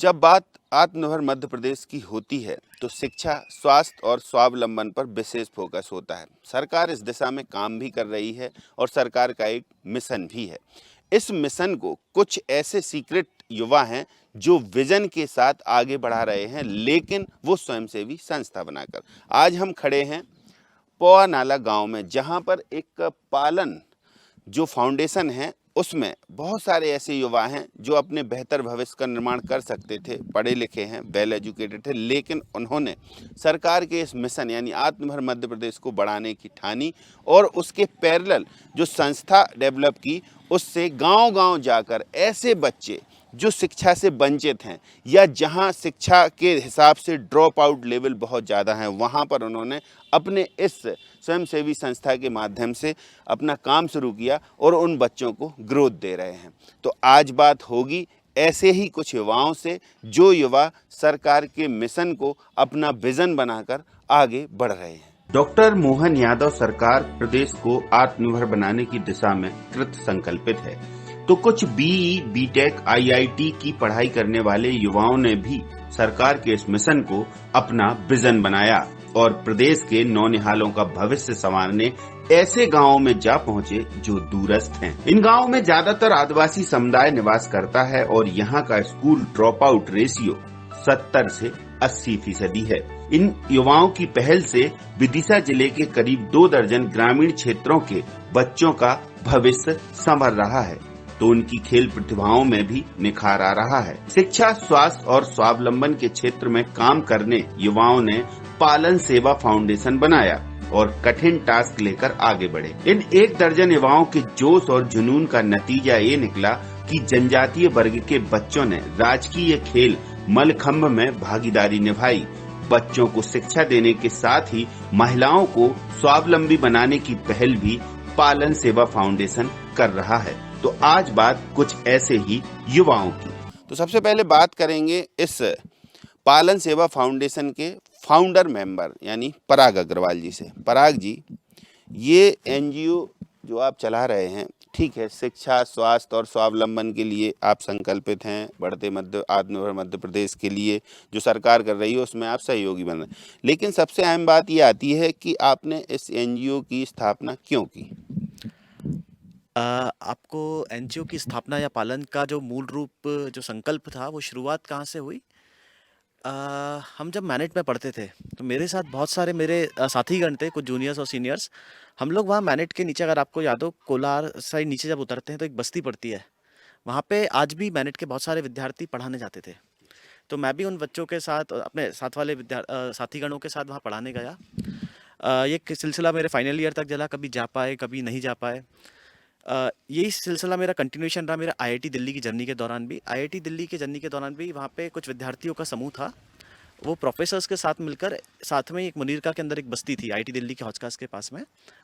जब बात आत्मनिर्भर मध्य प्रदेश की होती है तो शिक्षा, स्वास्थ्य और स्वावलंबन पर विशेष फोकस होता है। सरकार इस दिशा में काम भी कर रही है और सरकार का एक मिशन भी है। इस मिशन को कुछ ऐसे सीक्रेट युवा हैं जो विजन के साथ आगे बढ़ा रहे हैं, लेकिन वो स्वयंसेवी संस्था बनाकर। आज हम खड़े हैं पोआ नाला गांव में, जहां पर एक पालन जो फाउंडेशन है उसमें बहुत सारे ऐसे युवा हैं जो अपने बेहतर भविष्य का निर्माण कर सकते थे, पढ़े लिखे हैं, वेल एजुकेटेड थे, लेकिन उन्होंने सरकार के इस मिशन यानी आत्मनिर्भर मध्य प्रदेश को बढ़ाने की ठानी और उसके पैरेलल जो संस्था डेवलप की, उससे गांव-गांव जाकर ऐसे बच्चे जो शिक्षा से वंचित हैं या जहां शिक्षा के हिसाब से ड्रॉप आउट लेवल बहुत ज़्यादा है, वहां पर उन्होंने अपने इस स्वयंसेवी संस्था के माध्यम से अपना काम शुरू किया और उन बच्चों को ग्रोथ दे रहे हैं। तो आज बात होगी ऐसे ही कुछ युवाओं से, जो युवा सरकार के मिशन को अपना विजन बनाकर आगे बढ़ रहे हैं। डॉक्टर मोहन यादव सरकार प्रदेश को आत्मनिर्भर बनाने की दिशा में कृत संकल्पित है, तो कुछ बीई, बीटेक, आईआईटी की पढ़ाई करने वाले युवाओं ने भी सरकार के इस मिशन को अपना विजन बनाया और प्रदेश के नौनिहालों का भविष्य संवारने ऐसे गांवों में जा पहुंचे जो दूरस्थ हैं। इन गांवों में ज्यादातर आदिवासी समुदाय निवास करता है और यहाँ का स्कूल ड्रॉप आउट रेशियो 70 से 80% है। इन युवाओं की पहल से विदिशा जिले के करीब 2 दर्जन ग्रामीण क्षेत्रों के बच्चों का भविष्य संवर रहा है, तो उनकी खेल प्रतिभाओं में भी निखार आ रहा है। शिक्षा, स्वास्थ्य और स्वावलंबन के क्षेत्र में काम करने युवाओं ने पालन सेवा फाउंडेशन बनाया और कठिन टास्क लेकर आगे बढ़े। इन 1 दर्जन युवाओं के जोश और जुनून का नतीजा ये निकला कि जनजातीय वर्ग के बच्चों ने राजकीय खेल मलखम्ब में भागीदारी निभाई। बच्चों को शिक्षा देने के साथ ही महिलाओं को स्वावलंबी बनाने की पहल भी पालन सेवा फाउंडेशन कर रहा है। तो आज बात कुछ ऐसे ही युवाओं की। तो सबसे पहले बात करेंगे इस पालन सेवा फाउंडेशन के फाउंडर मेंबर यानी पराग अग्रवाल जी से। पराग जी, ये एनजीओ जो आप चला रहे हैं, ठीक है, शिक्षा, स्वास्थ्य और स्वावलंबन के लिए आप संकल्पित हैं, बढ़ते आत्मनिर्भर मध्य प्रदेश के लिए जो सरकार कर रही है उसमें आप सहयोगी बन रहे हैं, लेकिन सबसे अहम बात ये आती है कि आपने इस एनजीओ की स्थापना क्यों की? आपको एनजीओ की स्थापना या पालन का जो मूल रूप जो संकल्प था वो शुरुआत कहाँ से हुई? अ, हम जब मैनेट में पढ़ते थे तो मेरे साथ बहुत सारे मेरे साथीगण थे, कुछ जूनियर्स और सीनियर्स। हम लोग वहाँ मैनेट के नीचे, अगर आपको याद हो, कोलार साइड नीचे जब उतरते हैं तो एक बस्ती पड़ती है। वहाँ पे आज भी मैनेट के बहुत सारे विद्यार्थी पढ़ाने जाते थे। तो मैं भी उन बच्चों के साथ अपने साथ वाले साथीगणों के साथ वहाँ पढ़ाने गया। ये सिलसिला मेरे फाइनल ईयर तक चला, कभी जा पाए कभी नहीं जा पाए। यही सिलसिला मेरा कंटिन्यूएशन रहा मेरा आईआईटी दिल्ली की जर्नी के दौरान भी। आईआईटी दिल्ली की जर्नी के दौरान भी वहाँ पे कुछ विद्यार्थियों का समूह था। वो प्रोफेसर्स के साथ मिलकर, साथ में एक मुनीरका के अंदर एक बस्ती थी आईआईटी दिल्ली के हौजखास के पास में।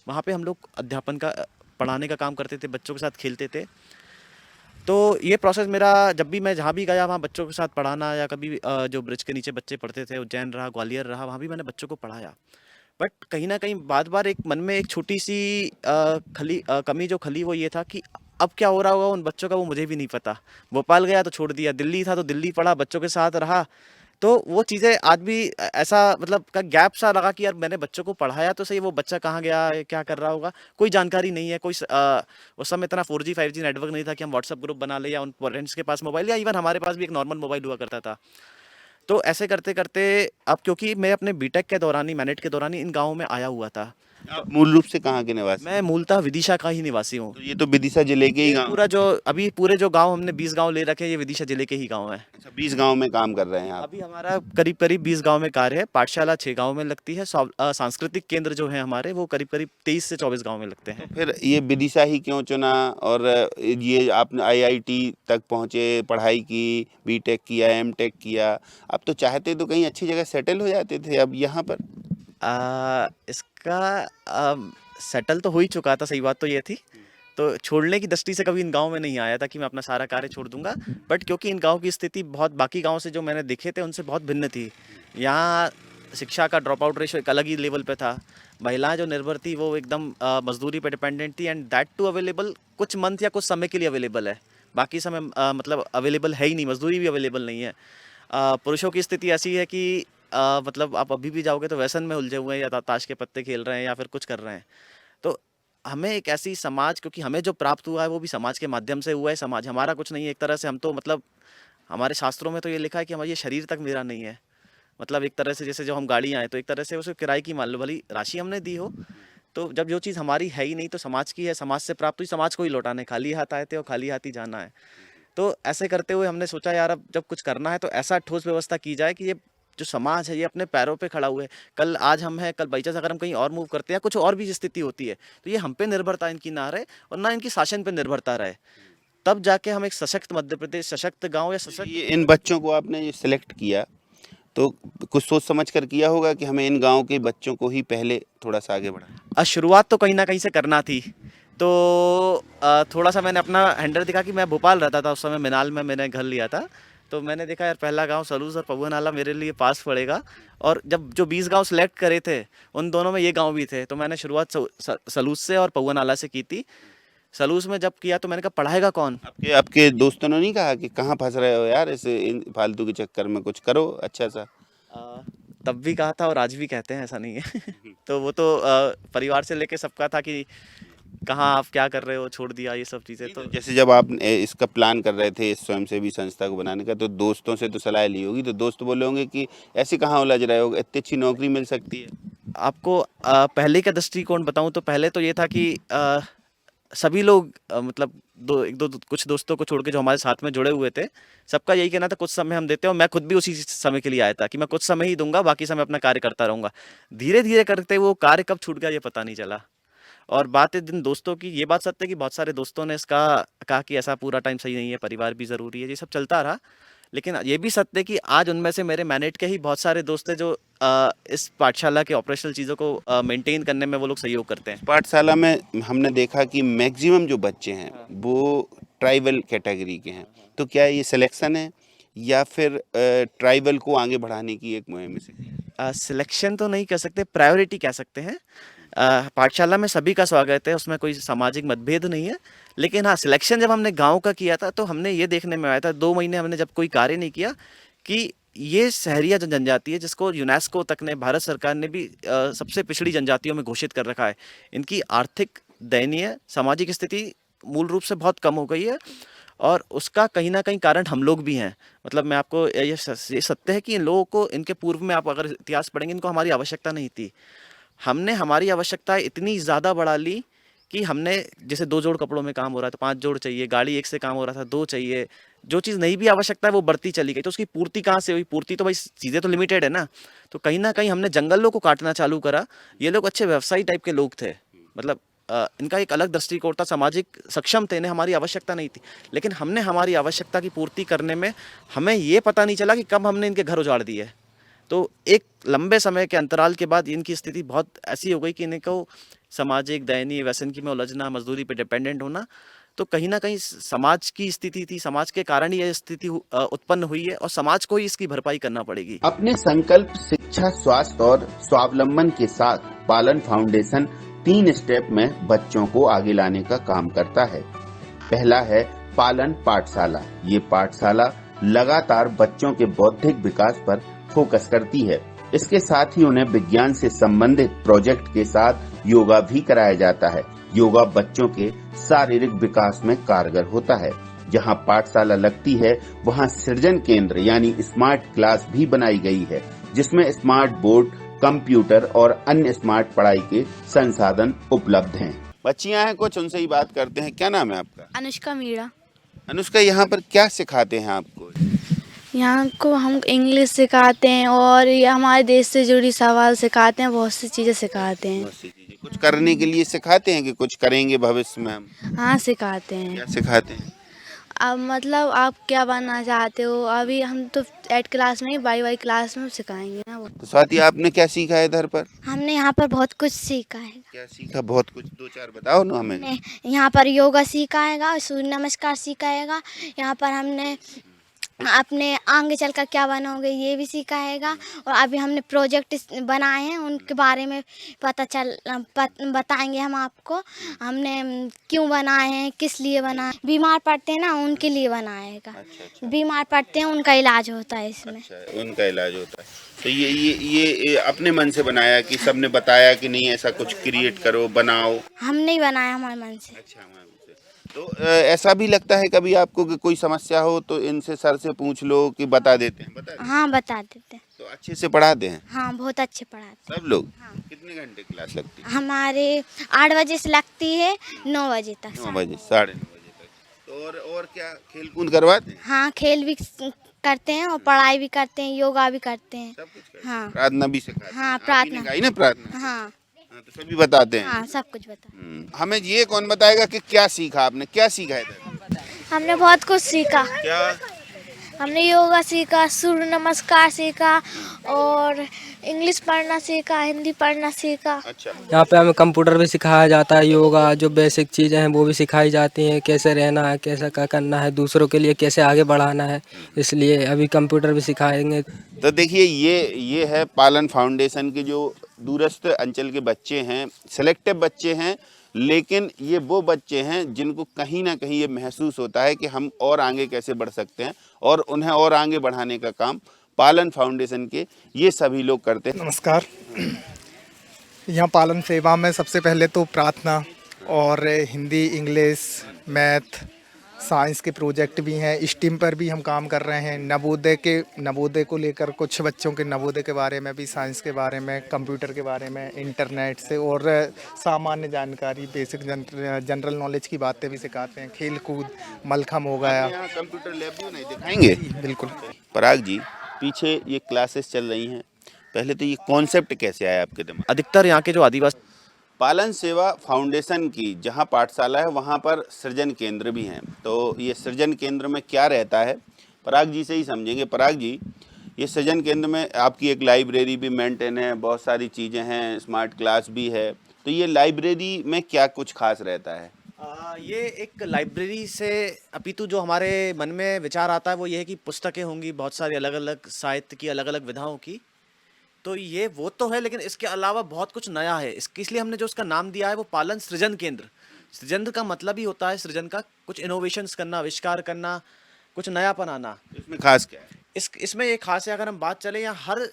वहाँ पे हम लोग अध्यापन का, पढ़ाने का काम करते थे, बच्चों के साथ खेलते थे। तो ये प्रोसेस मेरा, जब भी मैं जहाँ भी गया वहाँ बच्चों के साथ पढ़ाना, या कभी जो ब्रिज के नीचे बच्चे पढ़ते थे, उज्जैन रहा, ग्वालियर रहा, वहाँ भी मैंने बच्चों को पढ़ाया। बट कहीं न कहीं बार-बार एक मन में एक छोटी-सी कमी जो खली वो ये था कि अब क्या हो रहा होगा उन बच्चों का, वो मुझे भी नहीं पता। भोपाल गया तो छोड़ दिया, दिल्ली था तो दिल्ली पढ़ा, बच्चों के साथ रहा। तो वो चीज़ें आज भी ऐसा मतलब का गैप सा लगा कि यार मैंने बच्चों को पढ़ाया तो सही, वो बच्चा कहाँ गया, क्या कर रहा होगा, कोई जानकारी नहीं है। उस समय इतना 4G 5G नेटवर्क नहीं था कि हम व्हाट्सएप ग्रुप बना लें, या उन पेरेंट्स के पास मोबाइल, या इवन हमारे पास भी एक नॉर्मल मोबाइल हुआ करता था। तो ऐसे करते-करते अब, क्योंकि मैं अपने बीटेक के दौरान ही, मैनेट के दौरान ही इन गाँवों में आया हुआ था। आप मूल रूप से कहाँ के निवासी मैं हैं? मूलतः विदिशा का ही निवासी हूँ। तो ये तो विदिशा जिले के ही ये गांव। पूरा जो अभी पूरे जो गाँव हमने 20 गाँव ले रखे हैं, ये विदिशा जिले के ही गाँव हैं। अच्छा, 20 गांव में काम कर रहे हैं आप। अभी हमारा करीब-करीब 20 गाँव में कार्य है। पाठशाला 6 गाँव में लगती है। सांस्कृतिक केंद्र जो हैं हमारे, वो करीब-करीब 23 से 24 गाँव में लगते हैं। फिर ये विदिशा ही क्यों चुना और ये आपने आईआईटी तक पहुंचे, पढ़ाई की, बीटेक किया, एमटेक किया, अब तो चाहते तो कहीं अच्छी जगह सेटल हो जाते थे, अब यहाँ पर? इसका सेटल तो हो ही चुका था, सही बात तो ये थी। तो छोड़ने की दृष्टि से कभी इन गाँव में नहीं आया था कि मैं अपना सारा कार्य छोड़ दूँगा। बट क्योंकि इन गाँव की स्थिति बहुत बाकी गाँव से जो मैंने देखे थे उनसे बहुत भिन्न थी। यहाँ शिक्षा का ड्रॉप आउट रेशियो एक अलग ही लेवल पे था। महिलाएँ जो निर्भर थी वो एकदम मज़दूरी पे डिपेंडेंट थी, एंड दैट टू अवेलेबल कुछ मंथ या कुछ समय के लिए अवेलेबल है। बाकी समय मतलब अवेलेबल है ही नहीं, मज़दूरी भी अवेलेबल नहीं है। पुरुषों की स्थिति ऐसी है कि मतलब आप अभी भी जाओगे तो व्यसन में उलझे हुए हैं, या ताश के पत्ते खेल रहे हैं या फिर कुछ कर रहे हैं। तो हमें एक ऐसी समाज, क्योंकि हमें जो प्राप्त हुआ है वो भी समाज के माध्यम से हुआ है। समाज हमारा कुछ नहीं है एक तरह से। हम तो मतलब हमारे शास्त्रों में तो ये लिखा है कि हमारा ये शरीर तक मेरा नहीं है। मतलब एक तरह से जैसे जो हम गाड़ी आए तो एक तरह से उसे किराए की मान लो, भली राशि हमने दी हो, तो जब जो चीज़ हमारी है ही नहीं तो समाज की है, समाज से प्राप्त हुई, समाज को ही लौटाने खाली हाथ आए थे और खाली हाथ ही जाना है। तो ऐसे करते हुए हमने सोचा यार अब जब कुछ करना है तो ऐसा ठोस व्यवस्था की जाए कि ये जो समाज है ये अपने पैरों पे खड़ा हुआ है। कल आज हम हैं, कल बाई चांस अगर हम कहीं और मूव करते हैं, कुछ और भी स्थिति होती है, तो ये हम पे निर्भरता इनकी ना रहे और ना इनकी शासन पे निर्भरता रहे। तब जाके हम एक सशक्त मध्य प्रदेश, सशक्त गांव या सशक्त। ये इन बच्चों को आपने ये सिलेक्ट किया तो कुछ सोच समझ कर किया होगा कि हमें इन गांव के बच्चों को ही पहले थोड़ा सा आगे बढ़ाना। शुरुआत तो कहीं ना कहीं से करना थी। तो थोड़ा सा मैंने अपना हैंडल दिखा कि मैं भोपाल रहता था उस समय, मिनाल में मैंने घर लिया था। तो मैंने देखा यार पहला गांव सलूस और पौआ नाला मेरे लिए पास पड़ेगा। और जब जो 20 गांव सेलेक्ट करे थे उन दोनों में ये गांव भी थे, तो मैंने शुरुआत सलूस से और पौआ नाला से की थी। सलूस में जब किया तो मैंने कहा पढ़ाएगा कौन। आपके आपके दोस्तों ने नहीं कहा कि कहाँ फंस रहे हो यार, इस इन फालतू के चक्कर में कुछ करो अच्छा सा? अ, तब भी कहा था और आज भी कहते हैं, ऐसा नहीं है। तो वो तो परिवार से लेके सबका था कि कहाँ आप क्या कर रहे हो, छोड़ दिया ये सब चीज़ें। तो जैसे जब आप इसका प्लान कर रहे थे इस स्वयंसेवी संस्था को बनाने का, तो दोस्तों से तो सलाह ली होगी, तो दोस्त बोले होंगे कि ऐसे कहाँ उलझ रहे हो, इतनी अच्छी नौकरी मिल सकती है। आपको पहले का दृष्टिकोण बताऊं तो पहले तो ये था कि सभी लोग मतलब कुछ दोस्तों को छोड़ के जो हमारे साथ में जुड़े हुए थे, सबका यही कहना था कुछ समय हम देते हैं, और मैं खुद भी उसी समय के लिए आया था कि मैं कुछ समय ही दूंगा, बाकी समय अपना कार्य करता रहूंगा। धीरे धीरे करते वो कार्य कब छूट गया ये पता नहीं चला। और बात है जिन दोस्तों की, ये बात सत्य है कि बहुत सारे दोस्तों ने इसका कहा कि ऐसा पूरा टाइम सही नहीं है, परिवार भी ज़रूरी है, ये सब चलता रहा। लेकिन ये भी सत्य है कि आज उनमें से मेरे मैनेट के ही बहुत सारे दोस्त हैं जो इस पाठशाला के ऑपरेशनल चीज़ों को मेंटेन करने में वो लोग सहयोग करते हैं। पाठशाला में हमने देखा कि मैक्सिमम जो बच्चे हैं वो ट्राइबल कैटेगरी के हैं, तो क्या ये सिलेक्शन है या फिर ट्राइबल को आगे बढ़ाने की एक मुहिम से? सिलेक्शन तो नहीं कह सकते, प्रायोरिटी कह सकते हैं। पाठशाला में सभी का स्वागत है, उसमें कोई सामाजिक मतभेद नहीं है। लेकिन हाँ, सिलेक्शन जब हमने गांव का किया था तो हमने ये देखने में आया था, 2 महीने हमने जब कोई कार्य नहीं किया, कि ये सहरिया जो जनजाति है जिसको यूनेस्को तक ने, भारत सरकार ने भी सबसे पिछड़ी जनजातियों में घोषित कर रखा है, इनकी आर्थिक दयनीय सामाजिक स्थिति मूल रूप से बहुत कम हो गई है। और उसका कहीं ना कहीं कारण हम लोग भी हैं। मतलब मैं आपको ये सत्य है कि इन लोगों को, इनके पूर्व में आप अगर इतिहास पढ़ेंगे, इनको हमारी आवश्यकता नहीं थी। हमने हमारी आवश्यकताएं इतनी ज़्यादा बढ़ा ली कि हमने, जैसे 2 जोड़ कपड़ों में काम हो रहा है तो 5 जोड़ चाहिए, गाड़ी एक से काम हो रहा था 2 चाहिए, जो चीज़ नहीं भी आवश्यकता है वो बढ़ती चली गई। तो उसकी पूर्ति कहाँ से हुई? पूर्ति तो भाई चीज़ें तो लिमिटेड है ना। तो कहीं ना कहीं हमने जंगलों को काटना चालू करा। ये लोग अच्छे व्यवसायी टाइप के लोग थे, मतलब इनका एक अलग दृष्टिकोण था, सामाजिक सक्षम थे, इन्हें हमारी आवश्यकता नहीं थी। लेकिन हमने हमारी आवश्यकता की पूर्ति करने में हमें ये पता नहीं चला कि कब हमने इनके घर उजाड़ दिए। तो एक लंबे समय के अंतराल के बाद इनकी स्थिति बहुत ऐसी हो गई कि इनको सामाजिक दयनीय व्यसन की में उलझना, मजदूरी पे डिपेंडेंट होना। तो कहीं ना कहीं समाज की स्थिति थी, समाज के कारण ही यह स्थिति उत्पन्न हुई है और समाज को ही इसकी भरपाई करना पड़ेगी। अपने संकल्प शिक्षा, स्वास्थ्य और स्वावलंबन के साथ पालन फाउंडेशन 3 स्टेप में बच्चों को आगे लाने का काम करता है। पहला है पालन पाठशाला। ये पाठशाला लगातार बच्चों के बौद्धिक विकास पर फोकस करती है। इसके साथ ही उन्हें विज्ञान से संबंधित प्रोजेक्ट के साथ योगा भी कराया जाता है। योगा बच्चों के शारीरिक विकास में कारगर होता है। जहां पाठशाला लगती है वहां सृजन केंद्र यानी स्मार्ट क्लास भी बनाई गई है, जिसमें स्मार्ट बोर्ड, कंप्यूटर और अन्य स्मार्ट पढ़ाई के संसाधन उपलब्ध हैं। बच्चियां हैं कुछ, उनसे ही बात करते हैं। क्या नाम है आपका? अनुष्का मीणा। अनुष्का, यहाँ पर क्या सिखाते हैं आपको? यहाँ को हम इंग्लिश सिखाते हैं और ये हमारे देश से जुड़ी सवाल सिखाते हैं, बहुत सी चीज़ें सिखाते हैं। बहुत सी चीजें कुछ करने के लिए सिखाते हैं कि कुछ करेंगे भविष्य में हम? हाँ, सिखाते हैं। क्या सिखाते हैं? अब मतलब आप क्या बनना चाहते हो? अभी हम तो 8 क्लास में ही, बाई क्लास में सिखाएंगे ना वो। तो स्वाति, आपने क्या सीखा है इधर पर? हमने यहाँ पर बहुत कुछ सीखा है। क्या सीखा? बहुत कुछ, 2-4 बताओ ना हमें। हमने यहाँ पर योगा सीखा हैगा, सूर्य नमस्कार सीखा हैगा। यहाँ पर हमने अपने आगे चलकर क्या बनोगे ये भी सिखाएगा। और अभी हमने प्रोजेक्ट बनाए हैं उनके बारे में बताएंगे हम आपको। हमने क्यों बनाए हैं, किस लिए बनाए, बीमार पड़ते हैं ना उनके लिए बनाएगा। अच्छा। बीमार पड़ते हैं उनका इलाज होता है इसमें। अच्छा, उनका इलाज होता है। तो ये अपने मन से बनाया कि सबने बताया कि नहीं ऐसा कुछ क्रिएट करो, बनाओ? हम नहीं बनाया हमारे मन से। अच्छा, हमारे मन से। तो ऐसा भी लगता है कभी आपको कि कोई समस्या हो तो इनसे सर से पूछ लो कि बता देते हैं? बता देते हैं? हाँ बता देते हैं। तो अच्छे से पढ़ाते हैं हाँ बहुत अच्छे पढ़ाते सब लोग? हाँ। कितने घंटे क्लास लगती हैं। है? हमारे 8 बजे से लगती है 9 बजे तक। 9 बजे, 9:30 बजे तक। तो और क्या खेल कूद करवाते हैं? हाँ खेल भी करते हैं और पढ़ाई भी करते हैं, योगा भी करते हैं। सब कुछ करते हैं? हाँ प्रार्थना भी सिखाते हैं? हाँ आप ही ने प्रार्थना। गाई ना प्रार्थना? हाँ हाँ, तो सभी बताते हैं? हाँ सब कुछ बता। हमें ये कौन बताएगा कि क्या सीखा आपने, क्या सीखा है इधर? हमने बहुत कुछ सीखा। क्या? हमने योगा सीखा, सूर्य नमस्कार सीखा और इंग्लिश पढ़ना सीखा, हिंदी पढ़ना सीखा। अच्छा। यहाँ पे हमें कंप्यूटर भी सिखाया जाता है, योगा जो बेसिक चीज़ें हैं वो भी सिखाई जाती हैं, कैसे रहना है, कैसा क्या करना है, दूसरों के लिए कैसे आगे बढ़ाना है, इसलिए अभी कंप्यूटर भी सिखाएंगे। तो देखिए ये है पालन फाउंडेशन के जो दूरस्थ अंचल के बच्चे हैं, सेलेक्टिव बच्चे हैं, लेकिन ये वो बच्चे हैं जिनको कहीं ना कहीं ये महसूस होता है कि हम और आगे कैसे बढ़ सकते हैं और उन्हें और आगे बढ़ाने का काम पालन फाउंडेशन के ये सभी लोग करते हैं। नमस्कार। यहाँ पालन सेवा में सबसे पहले तो प्रार्थना और हिंदी, इंग्लिश, मैथ, साइंस के प्रोजेक्ट भी हैं। स्टीम पर भी हम काम कर रहे हैं। नवोदय को लेकर कुछ बच्चों के नवोदय के बारे में भी, साइंस के बारे में, कंप्यूटर के बारे में, इंटरनेट से और सामान्य जानकारी, बेसिक जनरल नॉलेज की बातें भी सिखाते हैं। खेल कूद, मलखम हो गया। यहाँ कंप्यूटर लैब भी नहीं दिखाएंगे? बिल्कुल। पराग जी, पीछे ये क्लासेस चल रही हैं, पहले तो ये कॉन्सेप्ट कैसे आया आपके दिमाग? अधिकतर यहाँ के जो आदिवासी पालन सेवा फाउंडेशन की जहाँ पाठशाला है वहाँ पर सृजन केंद्र भी हैं। तो ये सृजन केंद्र में क्या रहता है, पराग जी से ही समझेंगे। पराग जी, ये सृजन केंद्र में आपकी एक लाइब्रेरी भी मेंटेन है, बहुत सारी चीज़ें हैं, स्मार्ट क्लास भी है। तो ये लाइब्रेरी में क्या कुछ खास रहता है? ये एक लाइब्रेरी से अपितु जो हमारे मन में विचार आता है वो ये है कि पुस्तकें होंगी बहुत सारी अलग अलग साहित्य की, अलग अलग विधाओं की। तो ये वो तो है, लेकिन इसके अलावा बहुत कुछ नया है। इसलिए हमने जो इसका नाम दिया है वो पालन सृजन केंद्र। सृजन का मतलब ही होता है सृजन का कुछ इनोवेशंस करना, आविष्कार करना, कुछ नयापन आना। इसमें खास क्या है? इसमें ये खास है, अगर हम बात चले यहाँ हर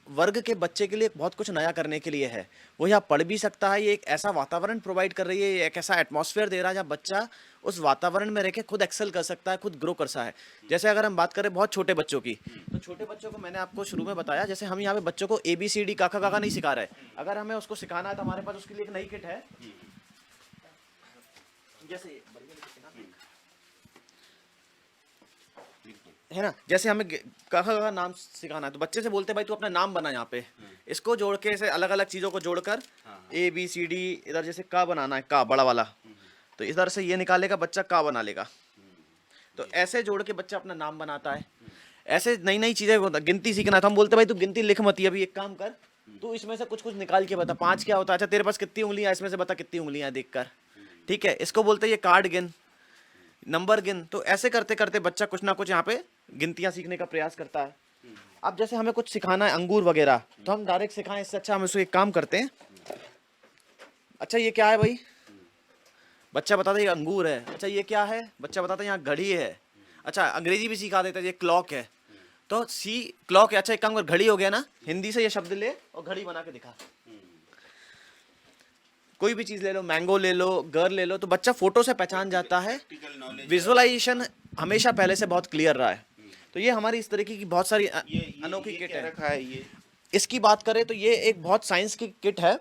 वर्ग के बच्चे के लिए बहुत कुछ नया करने के लिए है। वो यहाँ पढ़ भी सकता है, ये एक ऐसा वातावरण प्रोवाइड कर रही है, ये एक ऐसा एटमॉस्फेयर दे रहा है जहाँ बच्चा उस वातावरण में रह के खुद एक्सेल कर सकता है, खुद ग्रो कर सकता है। जैसे अगर हम बात करें बहुत छोटे बच्चों की, तो छोटे बच्चों को मैंने आपको शुरू में बताया, जैसे हम यहाँ पे बच्चों को ABCD काका काका नहीं सिखा रहे। अगर हमें उसको सिखाना है तो हमारे पास उसके लिए एक नई किट है। जैसे है ना, जैसे हमें काका का नाम सिखाना है तो बच्चे से बोलते हैं भाई तू अपना नाम बना यहाँ पे। इसको जोड़ के ऐसे अलग अलग चीज़ों को जोड़कर ABCD, इधर जैसे का बनाना है, का बड़ा वाला, तो इधर से ये निकालेगा बच्चा, का बना लेगा। तो ऐसे जोड़ के बच्चा अपना नाम बनाता है। ऐसे नई नई चीज़ें, गिनती सीखना है तो हम बोलते भाई तू गिनती लिख मत, अभी एक काम कर, तू इसमें से कुछ कुछ निकाल के बता, 5 क्या होता है, अच्छा तेरे पास कितनी उंगलियां, इसमें से बता कितनी उंगलियां देख कर। ठीक है, इसको बोलते हैं ये कार्ड गिन, नंबर गिन। तो ऐसे करते करते बच्चा कुछ ना कुछ यहाँ पे गिनतियाँ सीखने का प्रयास करता है। अब जैसे हमें कुछ सिखाना है अंगूर वगैरह, तो हम डायरेक्ट सिखाएं, इससे अच्छा हम इसको एक काम करते हैं। अच्छा ये क्या है भाई, बच्चा बताता है ये अंगूर है। अच्छा ये क्या है, बच्चा बताता है यहाँ घड़ी है। अच्छा अंग्रेजी भी सिखा देता है, ये क्लॉक है। तो सी क्लॉक है, अच्छा एक काम कर, घड़ी हो गया ना, हिंदी से ये शब्द ले और घड़ी बना के दिखा। कोई भी चीज़ ले लो, मैंगो ले लो, घर ले लो, तो बच्चा फोटो से पहचान जाता है। विजुअलाइजेशन हमेशा पहले से बहुत क्लियर रहा है। तो ये हमारी इस तरीके की बहुत सारी अनोखी किट है। इसकी बात करें तो ये एक बहुत साइंस की किट है,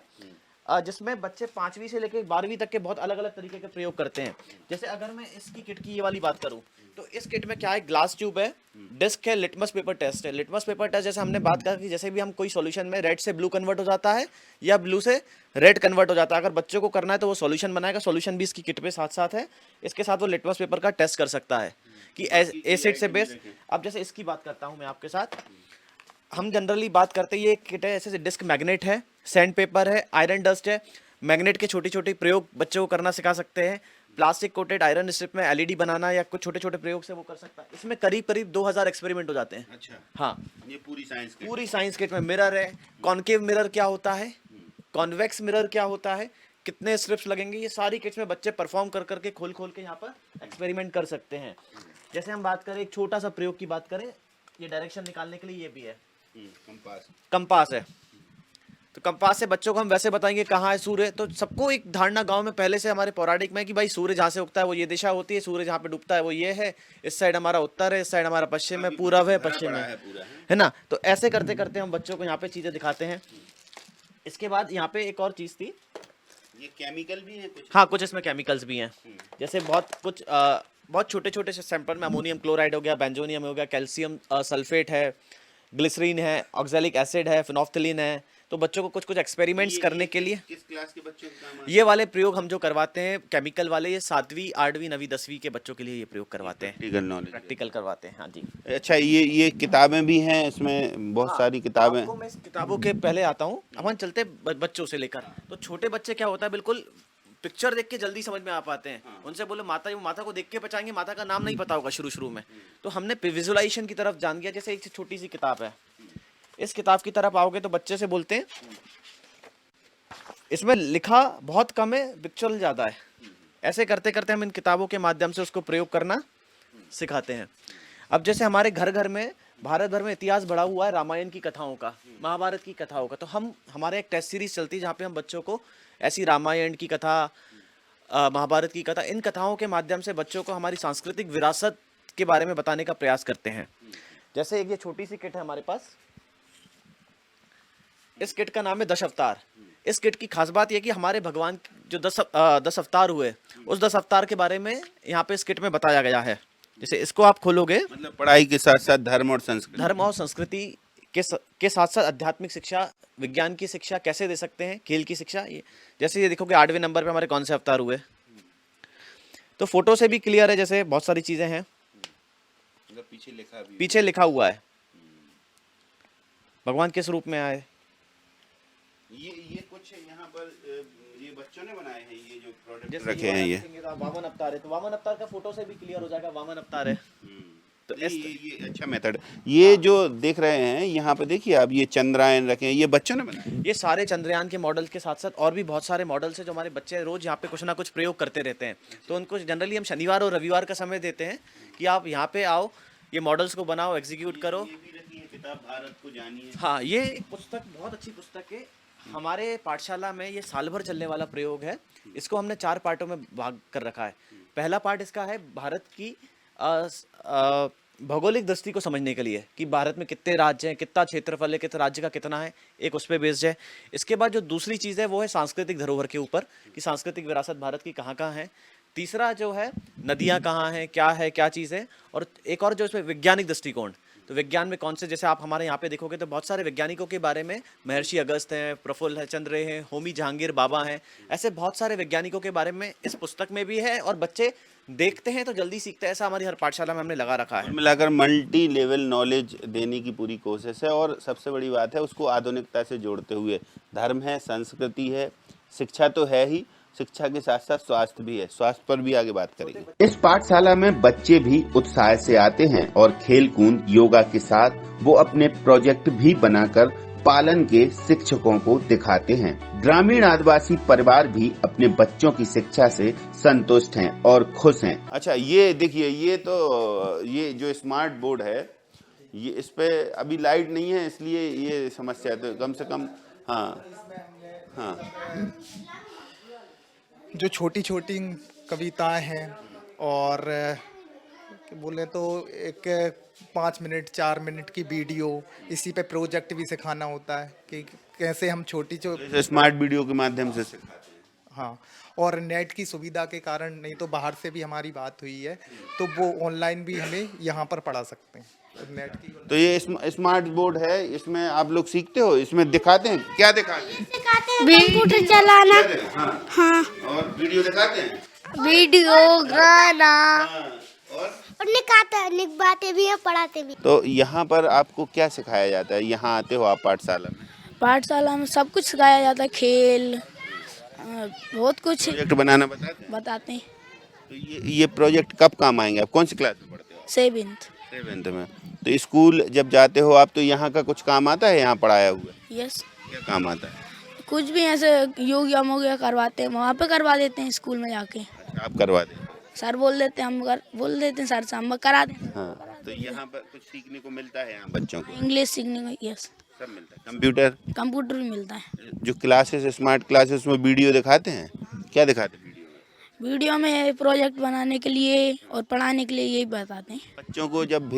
जिसमें बच्चे 5वीं से लेकर 12वीं तक के बहुत अलग अलग तरीके के प्रयोग करते हैं। जैसे अगर मैं इसकी किट की ये वाली बात करूं तो इस किट में क्या है, ग्लास ट्यूब है, डिस्क है, लिटमस पेपर टेस्ट है। लिटमस पेपर टेस्ट जैसे हमने बात करा कि जैसे भी हम कोई सॉल्यूशन में रेड से ब्लू कन्वर्ट हो जाता है या ब्लू से रेड कन्वर्ट हो जाता है, अगर बच्चों को करना है तो वो सॉल्यूशन बनाएगा। सॉल्यूशन भी इसकी किट पे साथ साथ है, इसके साथ वो लिटमस पेपर का टेस्ट कर सकता है कि एसिड से बेस। अब जैसे इसकी बात करता हूँ मैं आपके साथ, हम जनरली बात करते हैं ये किट है, ऐसे डिस्क मैग्नेट है, सैंड पेपर है, आयरन डस्ट है। मैग्नेट के छोटी छोटी प्रयोग बच्चों को करना सिखा सकते हैं। प्लास्टिक कोटेड आयरन स्ट्रिप में एलईडी बनाना या कुछ छोटे छोटे प्रयोग से वो कर सकता है। इसमें करीब करीब 2000 एक्सपेरिमेंट हो जाते हैं। अच्छा, हाँ, ये पूरी साइंस की पूरी साइंस किट में मिरर है, कॉनकेव मिरर क्या होता है, कॉन्वेक्स मिरर क्या होता है, कितने स्ट्रिप्स लगेंगे, ये सारी किट्स में बच्चे परफॉर्म कर करके खोल खोल के यहाँ पर एक्सपेरिमेंट कर सकते हैं। जैसे हम बात करें एक छोटा सा प्रयोग की बात करें, ये डायरेक्शन निकालने के लिए ये भी है, कंपास है। तो कंपास से बच्चों को हम वैसे बताएंगे कहाँ है सूर्य। तो सबको एक धारणा गांव में पहले से हमारे पौराणिक में है कि भाई सूर्य जहाँ से उगता है वो ये दिशा होती है, सूर्य जहाँ पे डूबता है वो ये है, इस साइड हमारा उत्तर है, इस साइड हमारा पश्चिम है, पूरब है, पश्चिम है ना। तो ऐसे करते करते हम बच्चों को यहाँ पे चीजें दिखाते हैं। इसके बाद यहाँ पे एक और चीज थी, ये केमिकल भी है कुछ? हाँ, कुछ इसमें केमिकल्स भी हैं। जैसे बहुत छोटे छोटे से सैंपल में अमोनियम क्लोराइड हो गया, बेंजोनियम हो गया, कैल्शियम सल्फेट है, ग्लिसरीन है, ऑक्सैलिक एसिड है, फिनोफ्थलीन है। तो बच्चों को कुछ कुछ एक्सपेरिमेंट्स करने के लिए किस क्लास के बच्चों को काम ये वाले प्रयोग हम जो करवाते हैं केमिकल वाले, ये 7वीं 8वीं 9वीं 10वीं के बच्चों के लिए ये प्रयोग करवाते हैं, प्रैक्टिकल नॉलेज? प्रैक्टिकल करवाते हैं। हाँ जी। अच्छा, ये किताबें भी हैं इसमें, बहुत सारी किताबें। आपको मैं इस किताबों के पहले आता हूँ। अपन चलते बच्चों से लेकर। तो छोटे बच्चे क्या होता है, बिल्कुल पिक्चर देख के जल्दी समझ में आ पाते हैं। उनसे बोलो माता, वो माता को देख के पहचाएंगे, माता का नाम नहीं पता होगा शुरू में। तो हमने विजुअलाइजेशन की तरफ जान गया। जैसे एक छोटी सी किताब है, इस किताब की तरफ आओगे तो बच्चे से बोलते हैं, इसमें लिखा बहुत कम है, पिक्चर ज्यादा है। ऐसे करते करते हम इन किताबों के माध्यम से उसको प्रयोग करना सिखाते हैं। अब जैसे हमारे घर घर में भारत भर में इतिहास बढ़ा हुआ है रामायण की कथाओं का, महाभारत की कथाओं का। तो हमारे एक टेस्ट सीरीज चलती है जहाँ पे हम बच्चों को ऐसी रामायण की कथा, महाभारत की कथा, इन कथाओं के माध्यम से बच्चों को हमारी सांस्कृतिक विरासत के बारे में बताने का प्रयास करते हैं। जैसे एक ये छोटी सी किट है हमारे पास, इस किट का नाम है 10 अवतार। इस किट की खास बात यह कि हमारे भगवान जो 10 अवतार हुए, उस 10 अवतार के बारे में यहाँ पे इस किट में बताया गया है। जैसे इसको आप खोलोगे, मतलब पढ़ाई के साथ साथ धर्म और संस्कृति के साथ साथ आध्यात्मिक शिक्षा, विज्ञान की शिक्षा कैसे दे सकते हैं, खेल की शिक्षा। जैसे ये देखोगे 8वें नंबर पे हमारे कौन से अवतार हुए, तो फोटो से भी क्लियर है। जैसे बहुत सारी चीजें हैं, पीछे लिखा हुआ है भगवान किस रूप में आए। ये कुछ यहाँ पर ये बच्चों ने बनाए हैं, ये जो प्रोडक्ट रखे हैं, ये वामन अवतार है। तो वामन अवतार का फोटो से भी क्लियर हो जाएगा वामन अवतार है। तो ये अच्छा मेथड। ये जो देख रहे हैं यहाँ पे, देखिए आप, ये चंद्रयान रखे हैं, ये बच्चों ने बनाए। ये सारे चंद्रयान के मॉडल के साथ साथ और भी बहुत सारे मॉडल्स हैं जो हमारे बच्चे रोज यहाँ पे कुछ ना कुछ प्रयोग करते रहते हैं। तो उनको जनरली हम शनिवार और रविवार का समय देते हैं कि आप यहाँ पे आओ, ये मॉडल्स को बनाओ, एग्जीक्यूट करो। किताब भारत को जानिए। हाँ, ये एक पुस्तक बहुत अच्छी पुस्तक है। हमारे पाठशाला में ये साल भर चलने वाला प्रयोग है। इसको हमने 4 पार्टों में भाग कर रखा है। पहला पार्ट इसका है भारत की भौगोलिक दृष्टि को समझने के लिए कि भारत में कितने राज्य हैं, कितना क्षेत्रफल है, कितने राज्य का कितना है, एक उस पर बेस्ड है। इसके बाद जो दूसरी चीज़ है वो है सांस्कृतिक धरोहर के ऊपर कि सांस्कृतिक विरासत भारत की कहाँ कहाँ है। तीसरा जो है नदियाँ कहाँ हैं, क्या चीज़ है। और एक और जो इसमें वैज्ञानिक दृष्टिकोण, तो विज्ञान में कौन से, जैसे आप हमारे यहाँ पे देखोगे तो बहुत सारे वैज्ञानिकों के बारे में, महर्षि अगस्त हैं, प्रफुल्ल चंद्र रे हैं, होमी जहांगीर बाबा हैं, ऐसे बहुत सारे वैज्ञानिकों के बारे में इस पुस्तक में भी है। और बच्चे देखते हैं तो जल्दी सीखते हैं, ऐसा हमारी हर पाठशाला में हमने लगा रखा है। मिलाकर मल्टी लेवल नॉलेज देने की पूरी कोशिश है। और सबसे बड़ी बात है, उसको आधुनिकता से जोड़ते हुए। धर्म है, संस्कृति है, शिक्षा तो है ही, शिक्षा के साथ साथ स्वास्थ्य भी है। स्वास्थ्य पर भी आगे बात करेंगे। इस पाठशाला में बच्चे भी उत्साह से आते हैं और खेल कूद, योगा के साथ वो अपने प्रोजेक्ट भी बनाकर पालन के शिक्षकों को दिखाते हैं। ग्रामीण आदिवासी परिवार भी अपने बच्चों की शिक्षा से संतुष्ट हैं और खुश हैं। अच्छा, ये देखिए, ये जो स्मार्ट बोर्ड है, ये इस पे अभी लाइट नहीं है, इसलिए ये समस्या है। तो कम से कम हाँ जो छोटी छोटी कविताएं हैं और बोले तो एक 5 मिनट 4 मिनट की वीडियो, इसी पे प्रोजेक्ट भी सिखाना होता है कि कैसे हम छोटी स्मार्ट वीडियो के माध्यम से सिखाते हैं। हाँ, और नेट की सुविधा के कारण, नहीं तो बाहर से भी हमारी बात हुई है तो वो ऑनलाइन भी हमें यहाँ पर पढ़ा सकते हैं नेट की। तो ये स्मार्ट बोर्ड है, इसमें आप लोग सीखते हो, इसमें दिखाते हैं, क्या दिखाते हैं? कंप्यूटर चलाना। हाँ। और वीडियो दिखाते हैं, वीडियो, गाना और निकबाते भी हैं, पढ़ाते भी। तो यहाँ पर आपको क्या सिखाया जाता है? यहाँ आते हो आप पाठशाला में? पाठशाला में सब कुछ सिखाया जाता है, खेल बहुत कुछ प्रोजेक्ट बनाना बताते हैं? बताते हैं। तो ये प्रोजेक्ट कब काम आएंगे? आप कौन सी क्लास में पढ़ते हो? 7th। 7th में। तो स्कूल जब जाते हो आप तो यहाँ का कुछ काम आता है यहाँ पढ़ाया हुआ? यस। क्या काम आता है? कुछ भी ऐसे योग या मोग या करवाते हैं, वहाँ पे करवा देते हैं स्कूल में जाके। अच्छा, आप करवा देते हो? सर बोल देते हैं, बोल देते हैं सर से, हम करा देते हैं। हाँ, तो यहाँ पर कुछ सीखने को मिलता है यहाँ बच्चों को? इंग्लिश सीखने को, यस। सब मिलता है। कंप्यूटर? कंप्यूटर भी मिलता है। जो क्लासेस स्मार्ट क्लासेस में वीडियो दिखाते हैं, क्या दिखाते हैं वीडियो में? वीडियो में प्रोजेक्ट बनाने के लिए और पढ़ाने के लिए यही बताते हैं। बच्चों को जब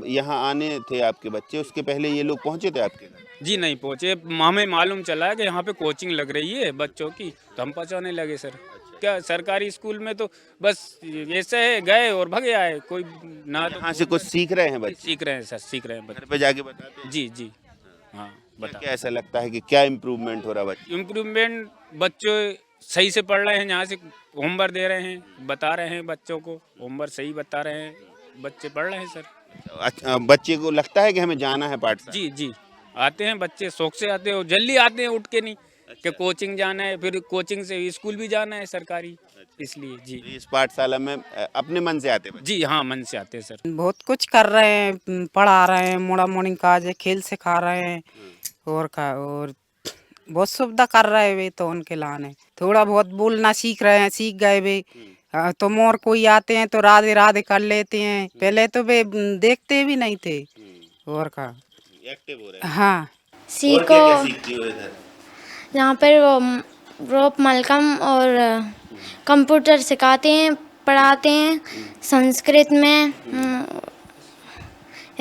यहाँ आने थे आपके बच्चे, उसके पहले ये लोग पहुँचे थे आपके घर? जी नहीं पहुँचे, हमें मालूम चला है कि यहाँ पे कोचिंग लग रही है बच्चों की, तो हम पहुँचाने लगे सर। क्या सरकारी स्कूल में तो बस ऐसे है, गए और भगे आए, कोई ना तो यहाँ से कुछ सीख रहे हैं बच्चे? सीख रहे हैं सर, सीख रहे हैं घर बच्चे। पे जाके बताते हैं? जी जी हाँ बता। क्या ऐसा लगता है कि क्या इम्प्रूवमेंट हो रहा है बच्चे? इम्प्रूवमेंट, बच्चे सही से पढ़ रहे हैं, यहाँ से होमवर्क दे रहे हैं, बता रहे हैं बच्चों को, होमवर्क सही बता रहे हैं, बच्चे पढ़ रहे हैं सर। अच्छा, बच्चे को लगता है कि हमें जाना है पाठशाला? जी जी आते हैं बच्चे, शौक से आते हैं, और जल्दी आते हैं उठ के, नहीं कि कोचिंग जाना है, फिर कोचिंग से स्कूल भी जाना है सरकारी, इसलिए जी। तो इस पाठशाला में अपने मन से आते हैं बच्चे? जी हाँ, मन से आते हैं सर। बहुत कुछ कर रहे हैं, पढ़ा रहे हैं, मॉर्निंग का आज खेल सिखा रहे हैं, और बहुत सुविधा कर रहे हैं वे तो उनके लाने। थोड़ा बहुत बोलना सीख रहे हैं, सीख गए वे। तो मोर कोई आते हैं तो राधे राधे कर लेते हैं, पहले तो वे देखते भी नहीं थे। और का एक्टिव हो रहे हैं। हाँ, सीखो। और क्या-क्या सीखती हो इधर? यहाँ पर वो रोप मलकम और कंप्यूटर सिखाते हैं, पढ़ाते हैं। संस्कृत में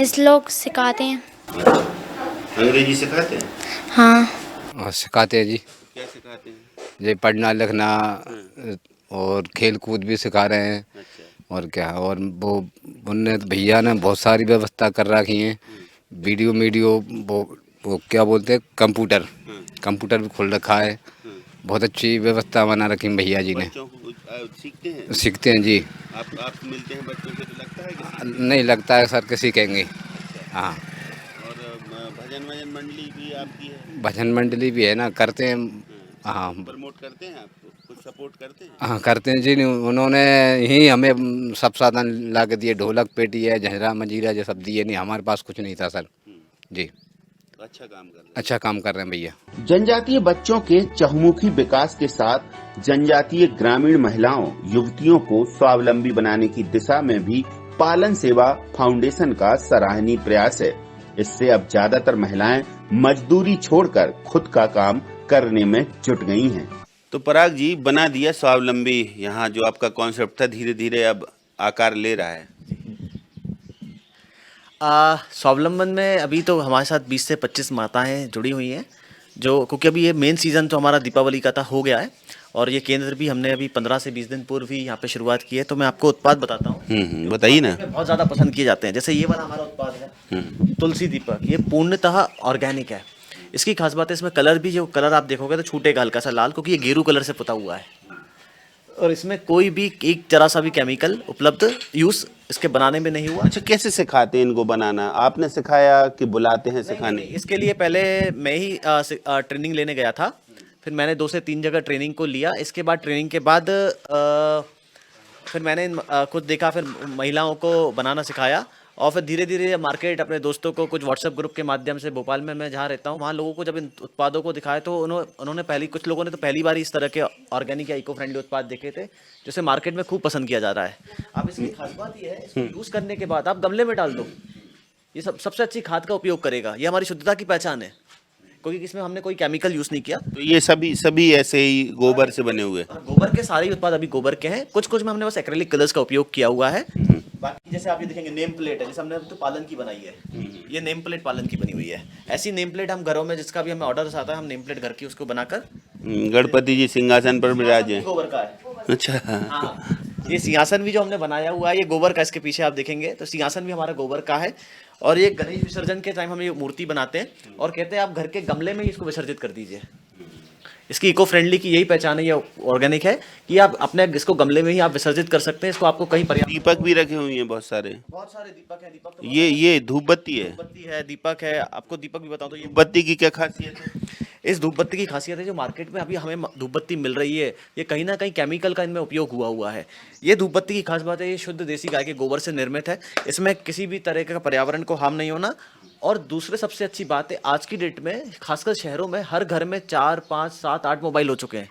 श्लोक सिखाते हैं। अंग्रेजी सिखाते हैं? हाँ। और सिखाते हैं जी, क्या सिखाते हैं? ये पढ़ना लिखना और खेल कूद भी सिखा रहे हैं। अच्छा। और क्या, और वो उनने भैया ने बहुत सारी व्यवस्था कर रखी है, वीडियो वो क्या बोलते हैं, कंप्यूटर भी खोल रखा है, बहुत अच्छी व्यवस्था बना रखी है भैया जी ने। बच्चों को सीखते हैं? सीखते हैं जी। आप मिलते हैं बच्चों से तो लगता है कि नहीं लगता है सर किसी कहेंगे। हाँ, और भजन मंडली भी आपकी है? भजन मंडली भी है ना, करते हैं। हाँ, प्रमोट करते हैं आपको, कुछ सपोर्ट करते हैं? हाँ करते हैं जी। उन्होंने ही हमें सब साधन ला के दिए, ढोलक पेटी है, झंझरा मंजीरा जो सब दिए, नहीं हमारे पास कुछ नहीं था सर जी। अच्छा काम कर रहे हैं। अच्छा काम कर रहे हैं भैया। जनजातीय बच्चों के चहुमुखी विकास के साथ जनजातीय ग्रामीण महिलाओं युवतियों को स्वावलंबी बनाने की दिशा में भी पालन सेवा फाउंडेशन का सराहनीय प्रयास है। इससे अब ज्यादातर महिलाएं मजदूरी छोड़कर खुद का काम करने में जुट गई हैं। तो पराग जी, बना दिया स्वावलंबी, यहाँ जो आपका कॉन्सेप्ट था धीरे धीरे अब आकार ले रहा है। स्वावलंबन में अभी तो हमारे साथ 20 से 25 माताएं जुड़ी हुई हैं, जो क्योंकि अभी ये मेन सीज़न तो हमारा दीपावली का था हो गया है, और ये केंद्र भी हमने अभी 15 से 20 दिन पूर्व ही यहाँ पे शुरुआत की है। तो मैं आपको उत्पाद बताता हूँ। बताइए ना। बहुत ज़्यादा पसंद किए जाते हैं। जैसे ये वाला हमारा उत्पाद है तुलसी दीपक, ये पूर्णतः ऑर्गेनिक है। इसकी खास बात है, इसमें कलर भी, जो कलर आप देखोगे तो छूटेगा हल्का सा लाल, क्योंकि ये गेरू कलर से पुता हुआ है, और इसमें कोई भी एक जरा सा भी केमिकल उपलब्ध यूज इसके बनाने में नहीं हुआ। अच्छा, कैसे सिखाते हैं इनको बनाना? आपने सिखाया कि बुलाते हैं सिखाने? इसके लिए पहले मैं ही ट्रेनिंग लेने गया था, फिर मैंने 2 से 3 जगह ट्रेनिंग को लिया। इसके बाद ट्रेनिंग के बाद फिर मैंने खुद देखा, फिर महिलाओं को बनाना सिखाया, और फिर धीरे धीरे मार्केट, अपने दोस्तों को कुछ व्हाट्सएप ग्रुप के माध्यम से, भोपाल में मैं जहाँ रहता हूँ वहाँ लोगों को जब इन उत्पादों को दिखाया तो उन्होंने कुछ लोगों ने तो पहली बार इस तरह के ऑर्गेनिक या इको फ्रेंडली उत्पाद देखे थे, जिसे मार्केट में खूब पसंद किया जा रहा है। अब इसकी खास बात ये है, इसको यूज़ करने के बाद आप गमले में डाल दो, ये सबसे अच्छी खाद का उपयोग करेगा। ये हमारी शुद्धता की पहचान है, क्योंकि इसमें हमने कोई केमिकल यूज़ नहीं किया। तो ये सभी ऐसे ही गोबर से बने हुए? गोबर के सारे ही उत्पाद अभी गोबर के हैं। कुछ में हमने बस एक्रेलिक कलर्स का उपयोग किया हुआ है। बाकी जैसे आप ये देखेंगे नेम प्लेट है, जैसे हमने तो पालन की बनाई है, ये नेम प्लेट पालन की बनी हुई है। ऐसी नेम प्लेट हम घरों में, जिसका भी हमें ऑर्डर आता है, हम नेम प्लेट घर की उसको बनाकर, गणपति जी सिंहासन पर विराजे। गोबर का है। अच्छा। हाँ, ये सिंहासन भी जो हमने बनाया हुआ है, ये गोबर का, इसके पीछे आप देखेंगे तो सिंहासन भी हमारा गोबर का है। और ये गणेश विसर्जन के टाइम हम ये मूर्ति बनाते हैं और कहते हैं आप घर के गमले में ही इसको विसर्जित कर दीजिए। इसकी इको फ्रेंडली की यही पहचान है, ये ऑर्गेनिक है कि आप अपने इसको गमले में ही आप विसर्जित कर सकते हैं। इसको आपको कहीं पर्याप्त, दीपक भी रखे हुए हैं बहुत सारे दीपक है। दीपक तो ये धूप बत्ती है? बत्ती है, दीपक है। आपको दीपक भी बताऊं तो ये बत्ती की क्या खासियत है? इस धूप बत्ती की खासियत है, जो मार्केट में अभी हमें धूप बत्ती मिल रही है, ये कहीं ना कहीं केमिकल का इनमें उपयोग हुआ है। ये धूप बत्ती की खास बात है, ये शुद्ध देसी गाय के गोबर से निर्मित है, इसमें किसी भी तरह का पर्यावरण को हार्म नहीं होना। और दूसरे सबसे अच्छी बात है, आज की डेट में खासकर शहरों में हर घर में 4, 5, 7, 8 मोबाइल हो चुके हैं।